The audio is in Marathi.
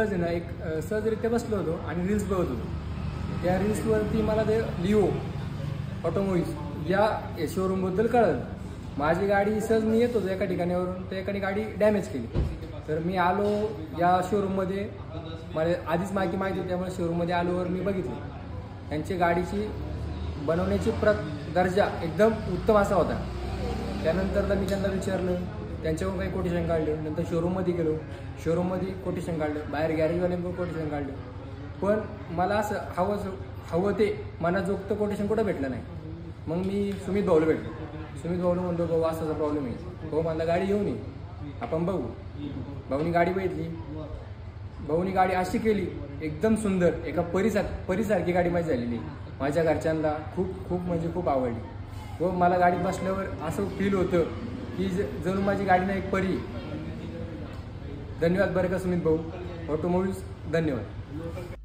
सहज आहे ना एक सहजरित्या बसलो होतो आणि रील्स बघत होतो. त्या रील्सवरती मला ते लिओ ऑटोमोबाईल्स या शोरूमबद्दल कळलं. माझी गाडी सहज मी येत होतो एका ठिकाणावरून, तर एकाने गाडी डॅमेज केली. तर मी आलो या शोरूममध्ये, मला आधीच माहिती होती त्यामुळे शोरूममध्ये आलोवर मी बघितली त्यांची गाडीची बनवण्याची दर्जा एकदम उत्तम असा होता. त्यानंतर मी त्यांना विचारलं, त्यांच्याकडून काही कोटेशन काढलं. नंतर शोरूममध्ये गेलो, शोरूममध्ये कोटेशन काढलं, बाहेर गॅरेजवाल्यांकडून कोटेशन काढलं. पण मला असं हवं ते मनाजोगतं कोटेशन कुठं भेटलं नाही. मग मी सुमित भाऊला भेटलो. सुमित भाऊला म्हणलो, भाऊ असाचा प्रॉब्लेम आहे. भाऊ मला गाडी घेऊन ये, आपण बघू. भाऊनी गाडी बघितली. भाऊनी गाडी अशी केली एकदम सुंदर, एका परीसारखी गाडी माझी झालेली. माझ्या घरच्यांना खूप आवडली. व मला गाडीत बसल्यावर असं फील होतं की जणू माझी गाडी ना एक परी. धन्यवाद बरं का सुमित भाऊ, ऑटोमोबाईल्स, धन्यवाद.